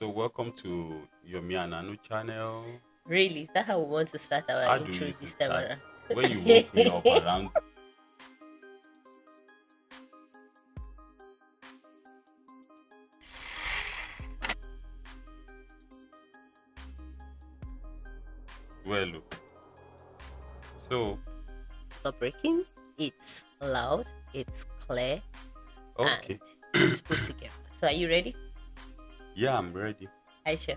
So welcome to Yomi&Anu channel. Really? Is that how we want to start our How do we intro used to this time start? around? When you woke me up around, well, so It's not breaking. It's loud. It's clear, and okay, it's put together. So, are you ready? yeah, I'm ready. Aisha,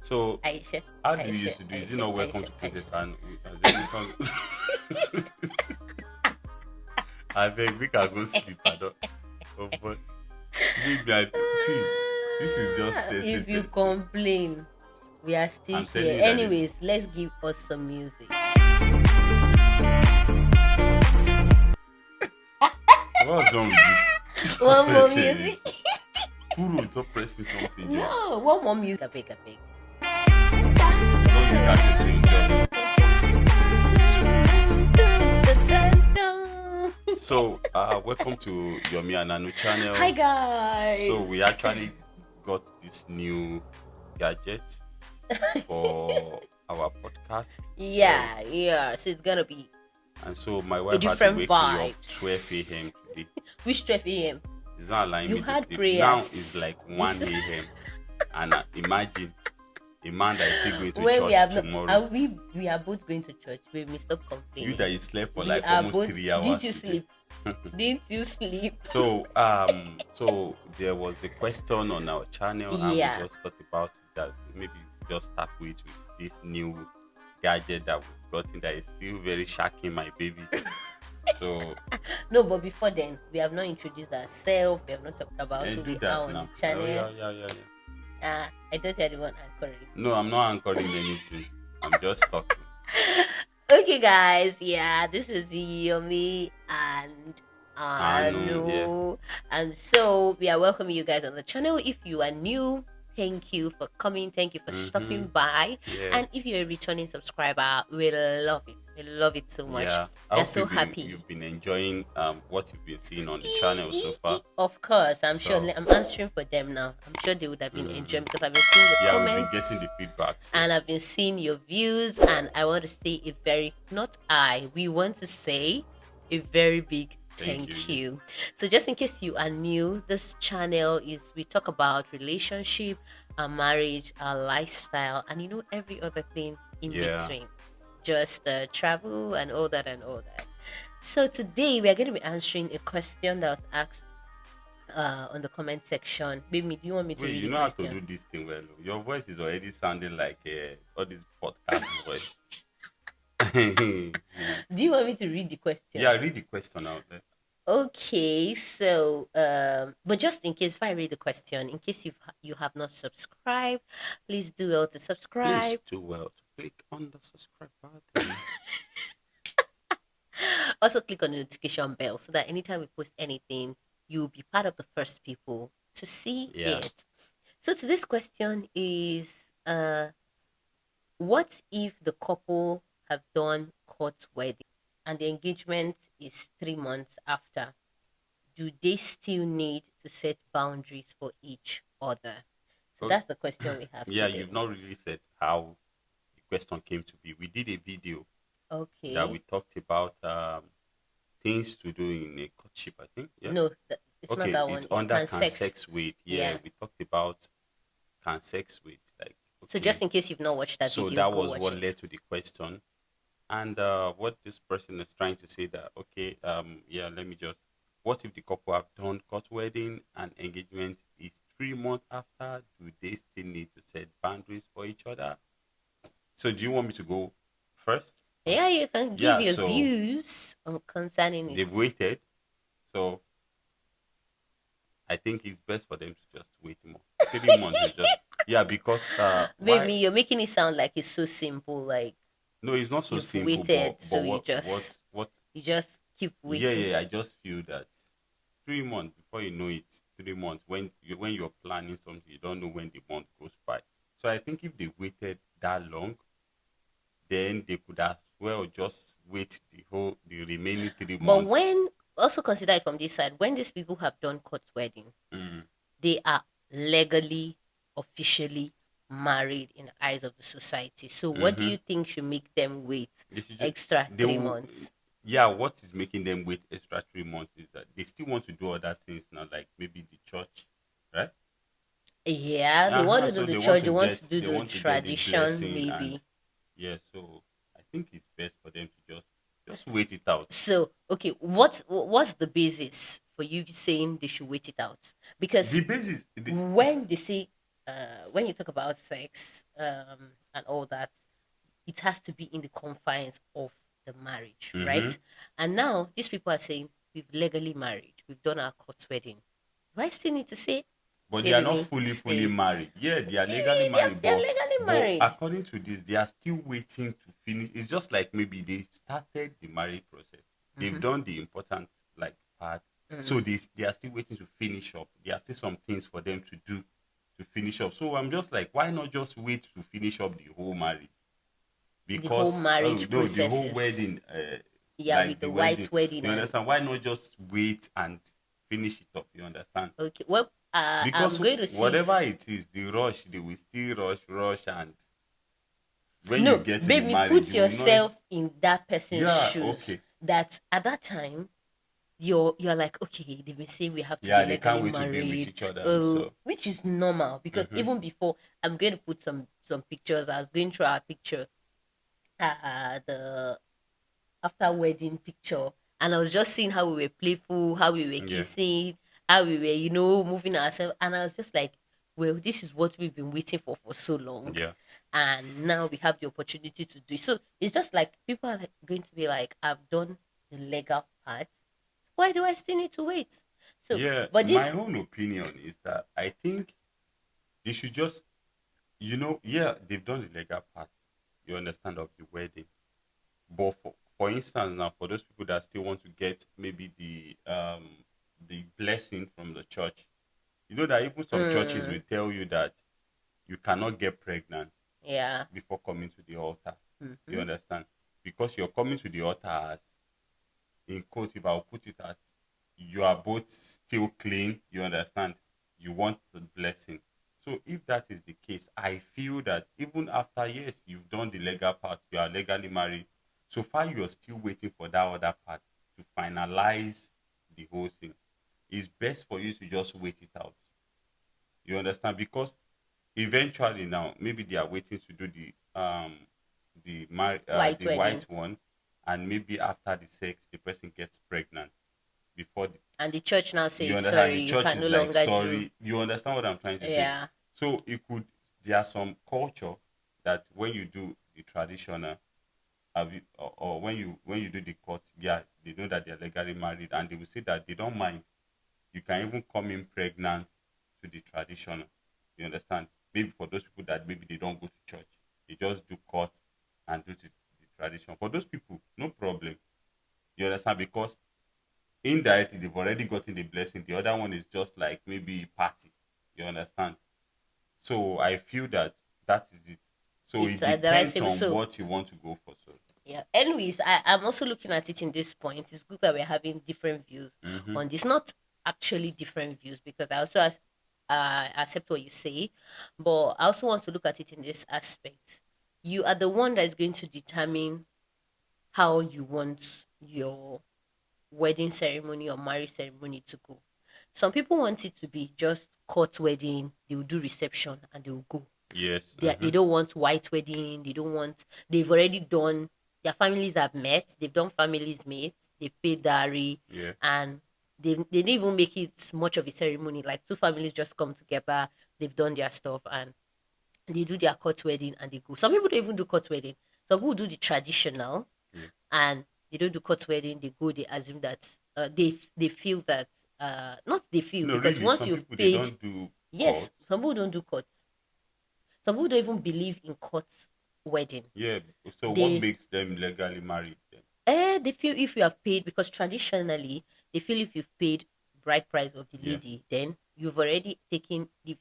So Aisha, how do we Aisha, used to do? Is it Aisha, not welcome Aisha, to Princess Aisha. and then we can I beg we can go sleep. I don't. Oh, but maybe I see. This is just If you testing. complain, we are still I'm telling here. you that this. Anyways, let's give us some music. What's wrong with this? Stop One more pressing music. it. Who will stop pressing something, Joe? No, one more music. I beg, I beg. Don't use that to enjoy. So, welcome to Yomi&Anu Hi channel. So, guys. we actually got this new gadget for our podcast. Yeah. So it's gonna be And so, my a wife had to different wake me up 12 a.m. vibes. today. Which 12 a.m.? It's not allowing You me to had sleep. Now it's prayers. like This 1 a.m. And imagine a man that is still going to when we church have not, tomorrow. are we are both going to church. We may stop You complaining. that you slept for We like are almost both. 3 hours Didn't you today. sleep? Didn't you sleep? So there was a question on our channel, and we Yeah. just thought about that maybe just start with this new gadget that we've gotten that is still very shocking my baby. So No, but before then, we have not introduced ourselves. We have not talked about who and do we are that on the now. Oh channel. yeah. I thought you're the one anchoring. No, I'm not anchoring anything. I'm just talking. Okay, guys. Yeah, this is Yomi and I know, yeah. Anu, and so we are welcoming you guys on the channel. If you are new, thank you for coming. Thank you for stopping Mm-hmm. by. Yeah. And if you're a returning subscriber, we love it. We love it so much. Yeah. I We are hope so happy. you've been enjoying what you've been seeing on the channel so far. Of course, I'm sure. So I'm answering for them now. I'm sure they would have been mm, enjoying because I've been seeing the yeah, we've been getting comments the feedback. So and I've been seeing your views, and I want to say a very not I. We want to say a very big thank you. thank you. So just in case you are new, this channel is we talk about relationship, our marriage, our lifestyle, and every other thing in Yeah. between. Just travel and all that and all that. So today we are going to be answering a question that was asked on the comment section. Baby, do you want me to Wait, read you the know how to question? do this thing well. Your voice is already sounding like all this podcast voice. Do you want me to read the question? Yeah, read the question out there. Okay, so but just in case if I read the question, in case you have not subscribed, please do well to Please subscribe. do well to click on the subscribe button. Also click on the notification bell so that anytime we post anything, you'll be part of the first people to see Yeah. it. So today's question is what if the couple have done court wedding and the engagement is 3 months after? Do they still need to set boundaries for each other? So Okay. that's the question we have Yeah, today. you've not really said how the question came to be. We did a video that Okay. we talked about things to do in a courtship, I think. Yeah. No, it's not Okay, that it's one. It's under can can sex. sex wait. Yeah, Yeah. we talked about can sex wait. Like, So just okay. in case you've not watched that So video, that go was watch what it. led to the question. And what this person is trying to say that okay, yeah, let me just. What if the couple have done court wedding and engagement is 3 months after? Do they still need to set boundaries for each other? So do you want me to go first? Yeah, you can give Yeah. your So views on concerning it. they've waited. So I think it's best for them to just wait more. 3 months is just yeah because why Baby, you're making it sound like it's so simple. Like no it's not so you've simple waited, but so you what you just keep yeah waiting. I just feel that 3 months before you know it 3 months when you're planning something you don't know when the month goes by. So I think if they waited that long then they could as well just wait the remaining three But months. when also consider it from this side, when these people have done court wedding, Mm, they are legally officially married in the eyes of the society. So, what do Mm-hmm. you think should make them wait They should just extra they three will. months? Yeah, what is making them wait extra 3 months is that they still want to do other things now, like maybe the church, right? Yeah, they want Uh-huh. to do So the church, they want to do they the want to get the tradition, blessing, and maybe. yeah, so I think it's best for them to just wait it out. So, okay, what's the basis for you saying they should wait it out? The Because basis when they say, when you talk about sex, and all that, it has to be in the confines of the marriage, mm-hmm. right? And now these people are saying we've legally married, we've done our court wedding. Do I still need to say, But they are baby, not me, fully stay? married. Yeah, they are legally Eh, married, they're but legally married. according to this, they are still waiting to finish. It's just like maybe they started the marriage process. They've Mm-hmm. done the important like part, so Mm. they are still waiting to finish up. There are still some things for them to do to finish up. So I'm just like, why not just wait to finish up the whole marriage? The whole Because oh marriage no, the whole processes. wedding, Yeah, with like the the wedding. white wedding You and understand? Why not just wait and finish it up? You understand? okay. Well, I'm Because going to see it. whatever it is, the rush, they will still rush, and when you No, get to the baby, marriage, put you will not. yourself in that person's Yeah, shoes. okay. That at that time you're like, okay, they've been saying we have to be Yeah, they legally can't wait to be with married, each other, and so. which is normal because Mm-hmm. even before, I'm going to put some pictures. I was going through our picture, the after wedding picture, and I was just seeing how we were playful, how we were Yeah, kissing, how we were, moving ourselves, and I was just like, well, this is what we've been waiting for so long, yeah, and now we have the opportunity to do it. So it's just like people are like, going to be like, I've done the legal part. Why do I still need to wait? So, yeah. but My this, own opinion is that I think they should just, yeah, they've done the legal part. You understand, of the wedding, but for instance, now for those people that still want to get maybe the blessing from the church, you know that even some churches will mm, tell you that you cannot get pregnant yeah, before coming to the altar. You hmm, understand? Because you're coming to the altar as, in quote, if I'll put it as, you are both still clean. You understand? You want the blessing. So if that is the case, I feel that even after, yes, you've done the legal part, you are legally married, so far you're still waiting for that other part to finalize the whole thing. It's best for you to just wait it out. You understand? Because eventually now maybe they are waiting to do white the white wedding, one, and maybe after the sex the person gets pregnant before and the church now you says understand, sorry, the you church can is no like longer do. sorry. You understand what I'm trying to say? Yeah, So it could, there are some culture that when you do the traditional, or when you do the court, yeah, they know that they're legally married, and they will say that they don't mind. You can even come in pregnant to the traditional. You understand? Maybe for those people that maybe they don't go to church, they just do court and do the tradition. For those people, no problem. You understand? Because indirectly they've already gotten the blessing. The other one is just like maybe a party. You understand? So I feel that that is it. So it's it depends advisable. on So what you want to go for. So. yeah. Anyways, I'm also looking at it in this point. It's good that we're having different views Mm-hmm. on this. Not actually different views because I also accept what you say, but I also want to look at it in this aspect. You are the one that is going to determine how you want your wedding ceremony or marriage ceremony to go. Some people want it to be just court wedding. They will do reception and they will go. Yes. They Mm-hmm. don't want white wedding. They don't want. They've already done. Their families have met. They've done families meet. They've paid dowry, Yeah. and they didn't even make it much of a ceremony. Like two families just come together. They've done their stuff and they do their court wedding and they go. Some people don't even do court wedding. Some people do the traditional Yeah. and they don't do court wedding. They go. They assume that they feel that not they feel No, because really, once some you've people they paid, don't do yes, court. some people don't do court. Some people don't even believe in court wedding. Yeah. So what They makes them legally married then? they feel if you have paid because traditionally they feel if you've paid bride price of the Yeah. lady, then you've already taken the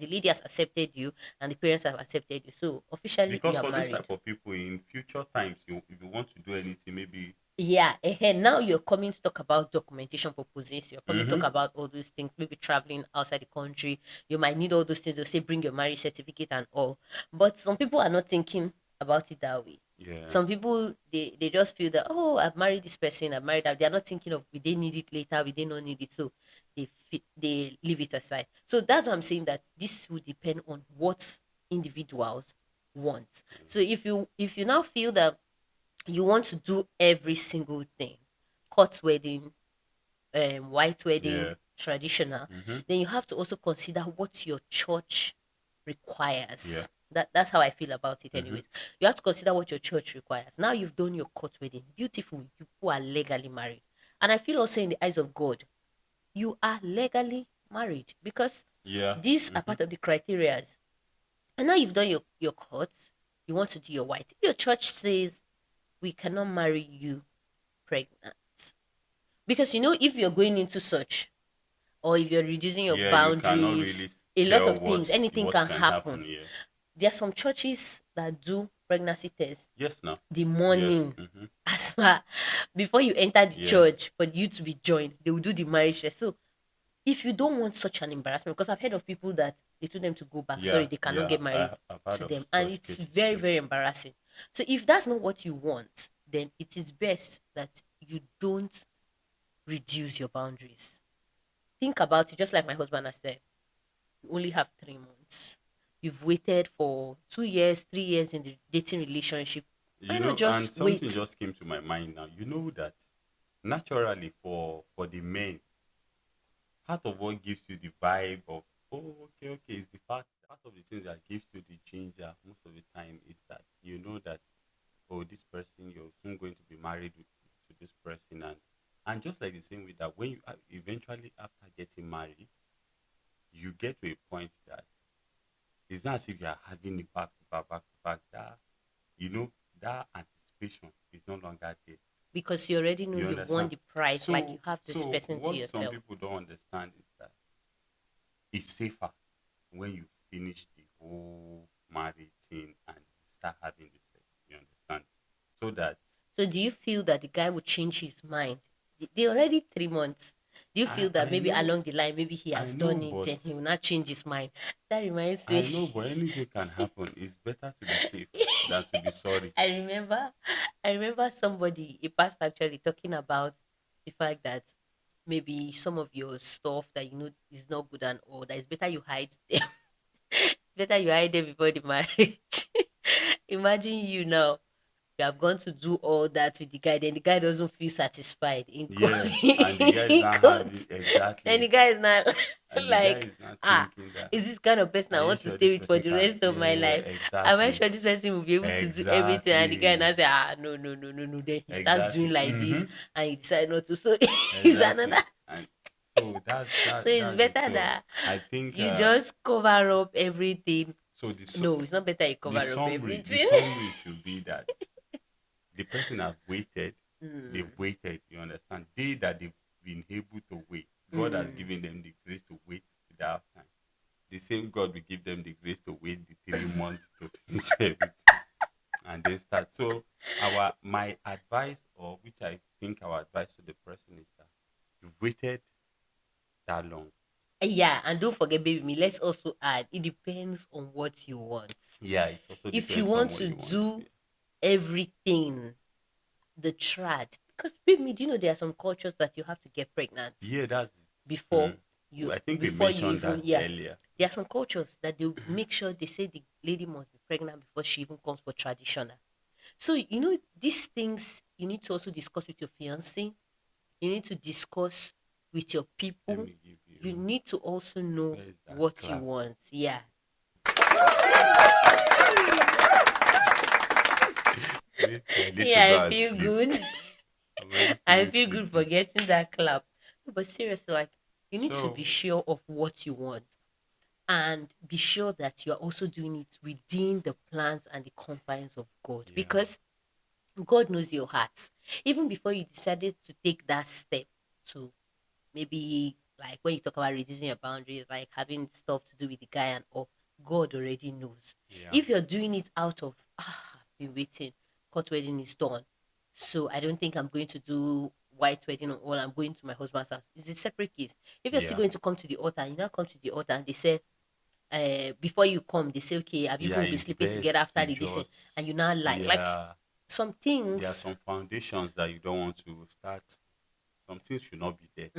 lady has accepted you and the parents have accepted you. So officially you Because are for those married. type of people in future times, you if you want to do anything, maybe Yeah, now you're coming to talk about documentation purposes. You're coming to talk Mm-hmm. about all those things, maybe traveling outside the country. You might need all those things. They'll say, bring your marriage certificate and all. But some people are not thinking about it that way. Yeah. Some people, they just feel that, oh, I've married this person, I've married that. They're not thinking of, will they need it later? Will they not need it? So they leave it aside. So that's why I'm saying that this will depend on what individuals want. So if you now feel that you want to do every single thing, court wedding, white wedding, Yeah. traditional, Mm-hmm. then you have to also consider what your church Yeah. requires. That's how I feel about it Mm-hmm. anyways. You have to consider what your church requires. Now you've done your court wedding, beautiful, you people are legally married. And I feel also in the eyes of God, you are legally married because Yeah. these are Mm-hmm. part of the criterias. And now you've done your court, you want to do your white. If your church says we cannot marry you pregnant. Because if you're going into such, or if you're reducing your Yeah, you cannot boundaries, really a lot tell of things, anything what can can happen. happen here. There are some churches that do pregnancy tests Yes, now. the Yes. morning Mm-hmm. as far before you enter the Yeah. church for you to be joined. They will do the marriage test. So if you don't want such an embarrassment, because I've heard of people that they told them to go back, sorry, Yeah. they cannot Yeah. get married I've heard to of them, and such it's cases very, too. very embarrassing. So if that's not what you want, then it is best that you don't reduce your boundaries. Think about it, just like my husband has said, you only have 3 months. You've waited for 2 years, 3 years in the dating relationship. Why not And just something wait? just came to my mind now. You know that naturally for the men, part of what gives you the vibe of, oh, okay, okay, is the fact that part of the things that gives you the ginger most of the time is that you know that, oh, this person, you're soon going to be married to this person. And just like the same way that when you eventually after getting married, you get to a point that it's not as if you are having it back to back, back to back. That anticipation is no longer there. Because you already know You you've won understand? the prize, like you So, have this so person to what some yourself. people don't understand is that it's safer when you finish the whole marriage thing and you start having the sex. You understand? So that So do you feel that the guy would change his mind? They already 3 months. Do you I feel that I maybe know along the line, maybe he I has know, done it, but then he will not change his mind? That reminds me. I know, but anything can happen. It's better to be safe than to be sorry. I remember, I remember somebody, a pastor actually talking about the fact that maybe some of your stuff that you know is not good and all that it's better you hide them. Better you hide them before the marriage. Imagine you now. You have gone to do all that with the guy, then the guy doesn't feel satisfied in court. Yeah, and the guy is In not court. having Then the exactly, guy is not and the guy like, is not ah, thinking that. is this kind of person Are I you want to sure stay this with for person the can? rest of my Yeah, life? Am I exactly, sure this person will be able to do everything? And the guy now exactly, say, ah, no, no, no, no, no. Then he starts doing exactly. like this Mm-hmm. and he decides not to. So it's another. Exactly. And so So it's that's it. better So that I think you just cover up everything. so No, it's not better you the cover up summary everything. should be that the person have waited, they've Mm, waited, you understand? They that they've been able to wait. God has mm. given them the grace to wait to that time. The same God will give them the grace to wait the 3 months to finish everything and then start. So our my advice, or which I think our advice to the person is that you've waited that long. Yeah, and don't forget, baby me. Let's also add it depends on what you want. Yeah, it also If you depends on want what to you want. do Yeah, everything, the trad, because baby me, do you know there are some cultures that you have to get pregnant yeah, that's it. before you I think we before you mentioned even that yeah. earlier. There are some cultures that they make sure they say the lady must be pregnant before she even comes for traditional. So these things you need to also discuss with your fiance. You need to discuss with your Let people. me give You you, need to also know where is that what you clap? want. Yeah. I need to Yeah, I go and feel sleep. good. I'm already I feeling feel good for sleepy. getting that clap. No, but seriously, like you need to So be sure of what you want and be sure that you are also doing it within the plans and the confines of God yeah, because God knows your heart. Even before you decided to take that step to maybe like when you talk about reducing your boundaries, like having stuff to do with the guy and all, God already knows. yeah, If you're doing it out of I've been waiting, court wedding is done. So I don't think I'm going to do white wedding or all. I'm going to my husband's house. It's a separate case. If you're still Yeah. going to come to the altar, you now come to the altar and they say, before you come, they say, okay, have you Yeah, people been it's sleeping together best after to the this? And just, you now lie. Like yeah, some there are things, some foundations that you don't want to start. Some things should not be there.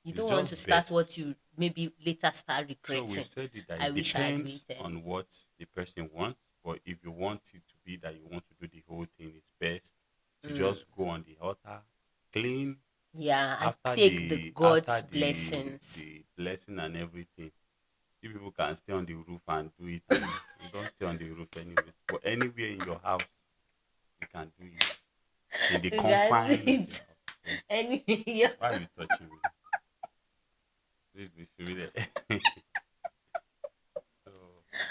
you It's don't want to just start best. what you maybe later start So we've regretting. said it that I it wish I had depends waited. on what the person wants. But if you want it to be that you want to do the whole thing, it's best to Mm, just go on the altar, clean yeah, and after take the the God's blessings. blessing and everything. You people can stay on the roof and do it, and you don't stay on the roof anyways. But anywhere in your house, you can do it in the That's confine of your it. house. So Anyway, yeah. why are you touching me? Please be familiar. So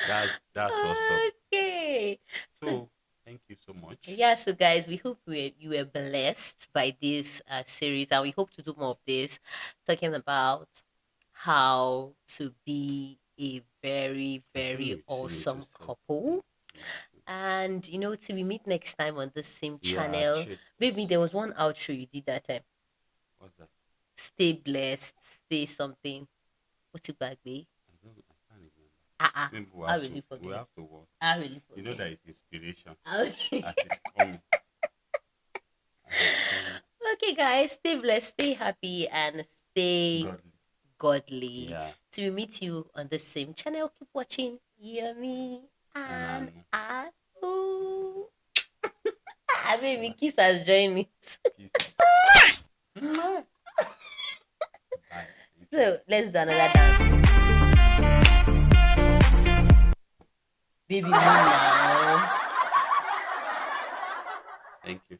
that's what's up. Okay. So So thank you so much. yeah, so guys, we hope you were blessed by this series, and we hope to do more of this, talking about how to be a very, I think very we still need to awesome set the couple. meeting. And till we meet next time on the same Yeah, channel. cheers, Maybe cheers. there was one outro you did that time. What's that? Stay blessed, stay something. What's it back, be? I can't remember. Uh-uh. Maybe I really we forget. have to watch. I really You know forget. that it's inspiration Okay. as it's coming, as it's coming. Okay, guys, stay blessed, stay happy, and stay Godly. godly. Yeah. Till we meet you on the same channel, keep watching Yomi And and Anu. Anu. I mean, Bye. Kiss has joined it. Peace. Bye. Thank you. So let's do another dance. Baby, me now. Thank you.